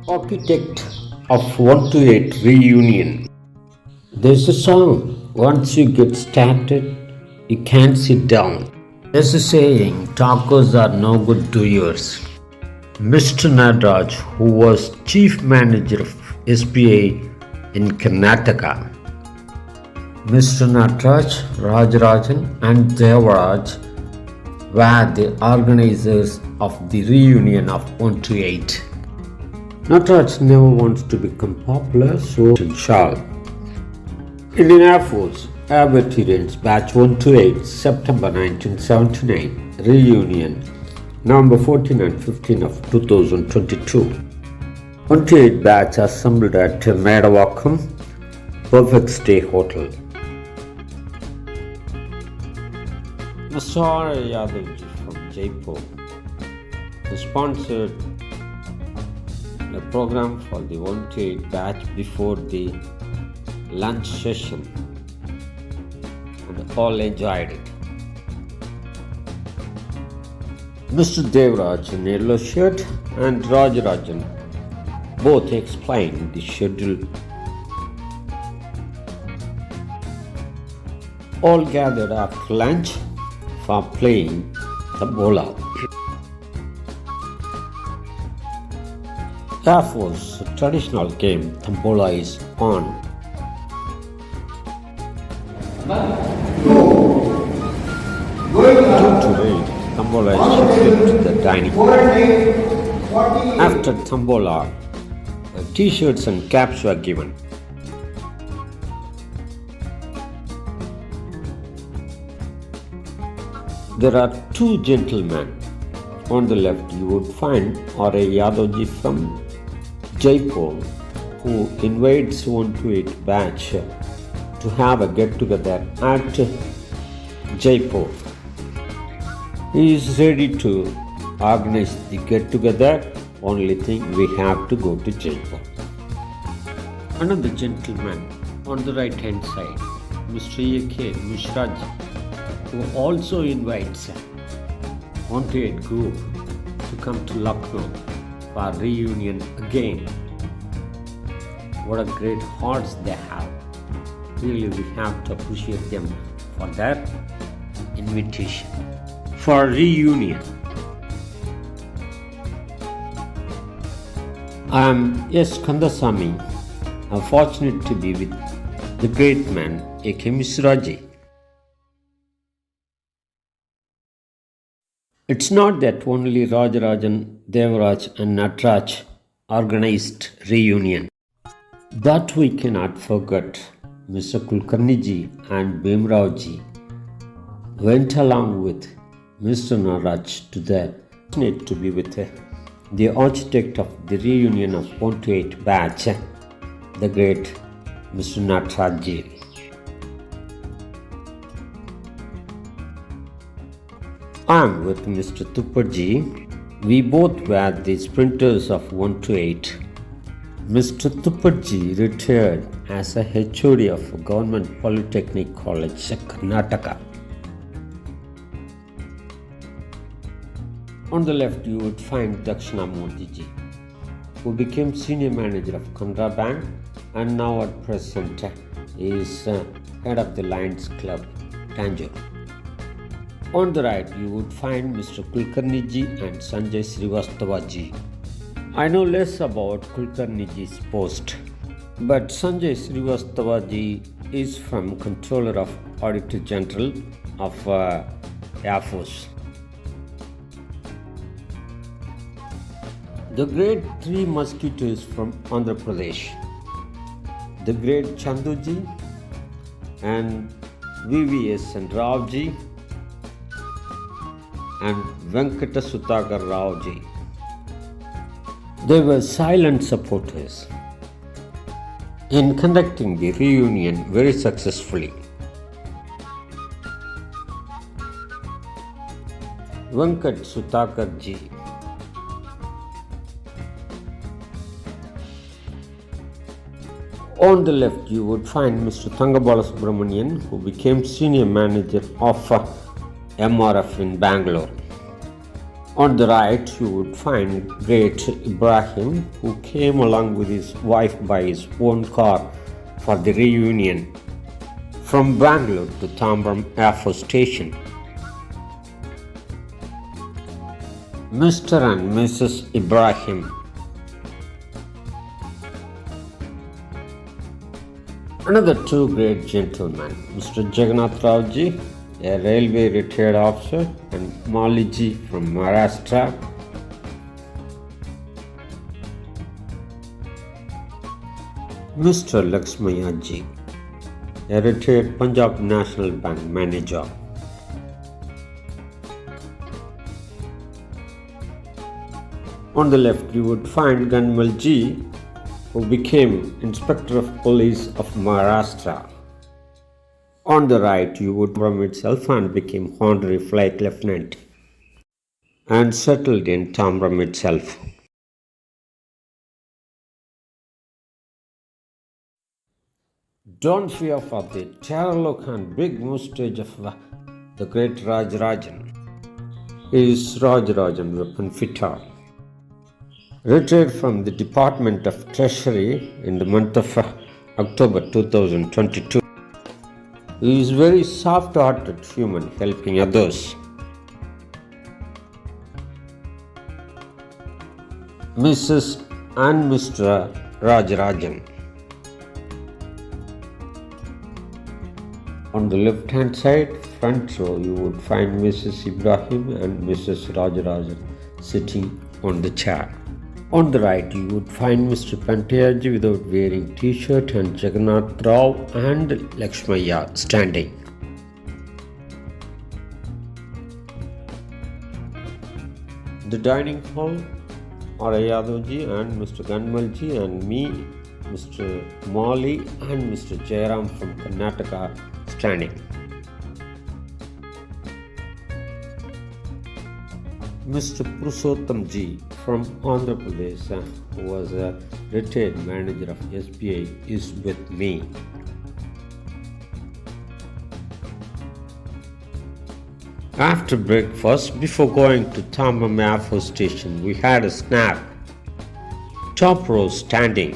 Architect of 128 Reunion. There's a song, once you get started, you can't sit down. There's a saying, talkers are no good doers. Mr. Nadraj, who was chief manager of SBI in Karnataka, Mr. Nadraj, Rajarajan and Devaraj were the organizers of the reunion of 128. Nadraj never wants to become popular, so he shall. Indian AirForce Air Veterans Batch 128, September 1979, reunion, November 14 and 15 of 2022. 128 batch assembled at Medavakkam Perfect Stay Hotel. Mr. Yadavji from Jaipur, who sponsored a program for the 128 batch before the lunch session, and all enjoyed it. Mr. Devraj in yellow shirt and Rajarajan both explained the schedule. All gathered after lunch for playing Tambaram. AirForce traditional game Tambaram is on. Due to rain, Tambaram is shifted to the dining hall. After Tambaram, t-shirts and caps were given. There are two gentlemen. On the left you would find R.A. Yadavji from Jaipur, who invites 128 batch to have a get-together at Jaipur. He is ready to organize the get-together, only thing we have to go to Jaipur. Another gentleman on the right hand side, Mr. A.K. Mishraji, who also invites 128 group to come to Lucknow for reunion again. What a great hearts they have. Really, we have to appreciate them for that invitation for reunion. I am S. Kandasamy. I'm fortunate to be with the great man A.K. Mishraji. It's not that only Rajarajan, Devaraj and Nadraj organized reunion. That we cannot forget. Mr. Kulkarniji and Bhimraoji went along with Mr. Nadraj to the to be with the architect of the reunion of 128 batch, the great Mr. Nadraj. I am with Mr. Tuppaji. We both were the sprinters of 128. Mr. Tuppaji retired as a HOD of Government Polytechnic College, Karnataka. On the left you would find Dakshinamurthy, who became senior manager of Canara Bank and now at present is head of the Lions Club, Tanjore. On the right, you would find Mr. Kulkarniji and Sanjay Srivastavaji. I know less about Kulkarniji's post, but Sanjay Srivastavaji is from Controller of Auditor General of AirForce. The great three musketeers from Andhra Pradesh, the great Chanduji and VVS and Ravji and Venkata Sudhakar Raoji. They were silent supporters in conducting the reunion very successfully. Venkat Sudhakar ji. On the left you would find Mr. Thangabala Subramanian, who became senior manager of MRF in Bangalore. On the right, you would find great Ibrahim, who came along with his wife by his own car for the reunion from Bangalore to Tambaram AirForce station. Mr. and Mrs. Ibrahim. Another two great gentlemen, Mr. Jagannath Raoji, a railway retired officer, and Maliji from Maharashtra. Mr. Lakshmayaji, a retired Punjab National Bank manager. On the left, you would find Ganmalji, who became Inspector of Police of Maharashtra. On the right, you would from itself and became Honorary Flight Lieutenant and settled in Tambaram itself. Don't fear for the terror look and big mustache of the great Rajarajan. He is Rajarajan weapon fitter. Retired from the Department of Treasury in the month of October 2022. He is very soft-hearted human, helping others. Mrs. and Mr. Rajarajan. On the left-hand side, front row, you would find Mrs. Ibrahim and Mrs. Rajarajan sitting on the chair. On the right, you would find Mr. Pantayaji without wearing t-shirt and Jagannath Rao and Lakshmaya standing. The dining hall, R.A. Yadavji and Mr. Ganmalji and me, Mr. Mali and Mr. Jairam from Karnataka standing. Mr. Purushottamji from Andhra Pradesh, who was a retired manager of SBI, is with me. After breakfast, before going to Tambaram AirForce station, we had a snack. Top row standing,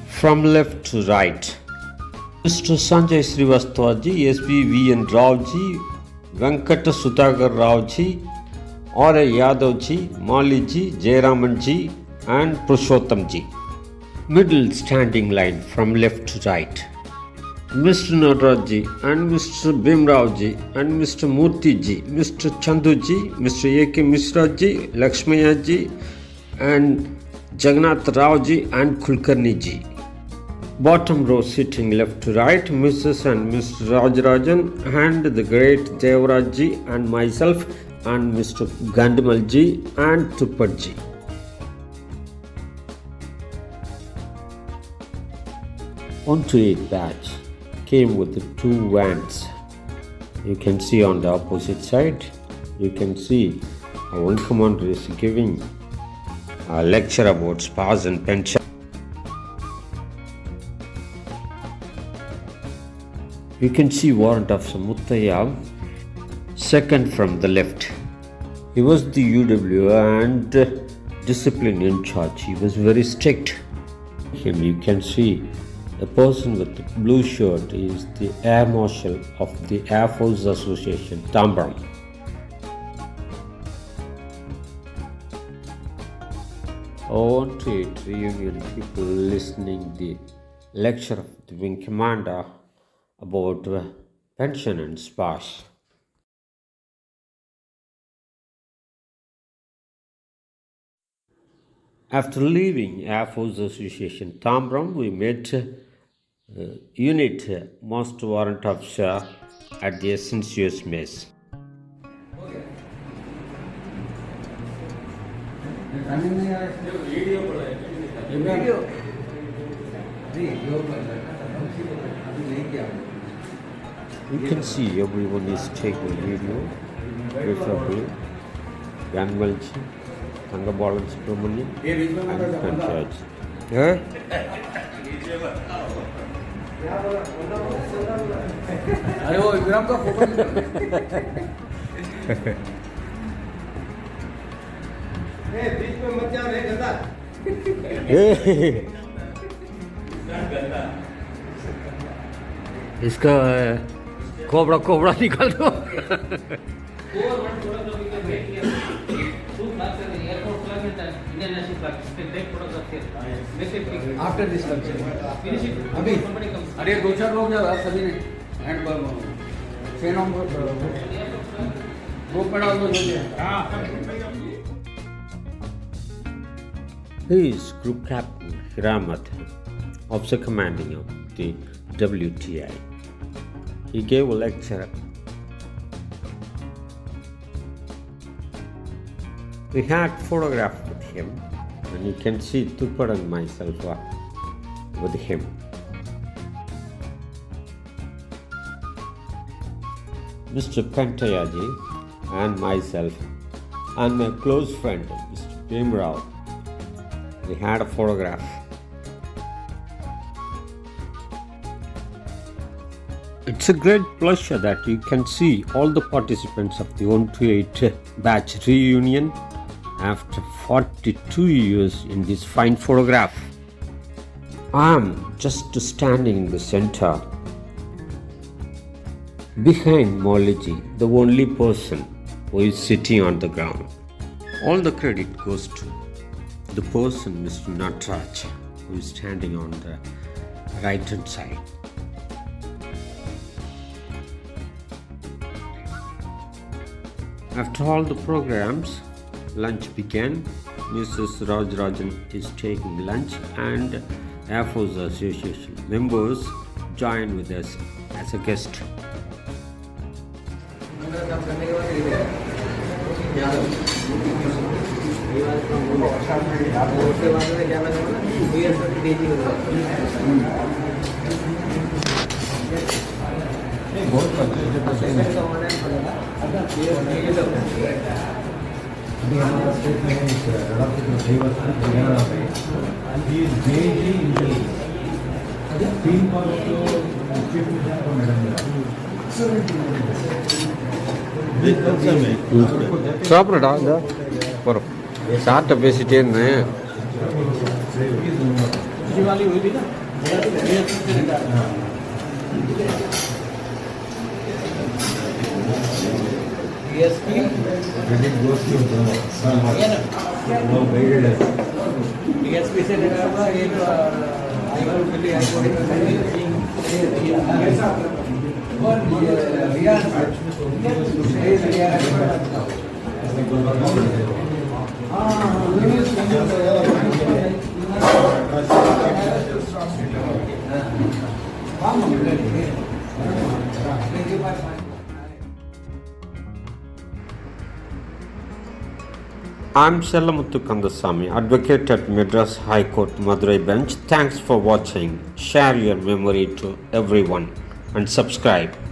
from left to right. Mr. Sanjay Srivastavaji, SBVN Raoji, Venkata Sudhagar Raoji, R.A. Yadavji, Maliji, Jairamanji and Purushottamji. Middle standing line from left to right. Mr. Nadarji and Mr. Bhimraoji and Mr. Murtiji, Mr. Chanduji, Mr. A.K. Mishraji, Lakshmayaji and Jagannath Raoji and Kulkarniji. Bottom row sitting left to right, Mrs. and Mr. Rajarajan and the great Devarajji and myself and Mr. Gandamalji and Tuppadji. On to 8 batch came with the 2 vans. You can see on the opposite side, you can see one commander is giving a lecture about spas and pension. You can see Warrant Officer Muttaya, second from the left. He was the UW and discipline in charge. He was very strict. You can see the person with the blue shirt is the Air Marshal of the Air Force Association, Tambaram. On to it, reunion people listening the lecture of the wing commander about pension and spas. After leaving Air Force Association Tambaram, we met Unit Master Warrant Officer at the SNCS mess. You can see everyone is taking video, preferably Ganmalji, Tambaram Subramanian and Panchayat. इसका कोबड़ा कोबड़ा निकाल दो. After this culture, finish it. अभी अरे दो चार लोग जा सभी ने हैंड चेन ऑन ग्रुप में डाल दो जल्दी. He is Group Captain Hiramat, Officer Commanding of the WTI. He gave a lecture. We had photographed with him, and you can see Tupad and myself with him. Mr. Pantayaji and myself and my close friend Mr. Tambaram, we had a photograph. It's a great pleasure that you can see all the participants of the 128 batch reunion after 42 years in this fine photograph. I am just standing in the center behind Molaji, the only person who is sitting on the ground. All the credit goes to the person, Mr. Natraj, who is standing on the right hand side. After all the programs, lunch began. Mrs. Rajarajan is taking lunch and AirForce Association members join with us as a guest. சாப்பிடடா இந்த போகிறோம் சார்ட்ட பேசிட்டே இருந்தேன். I'm Sellamuthu Kandasamy, advocate at Madras High Court, Madurai Bench. Thanks for watching. Share your memory to everyone and subscribe.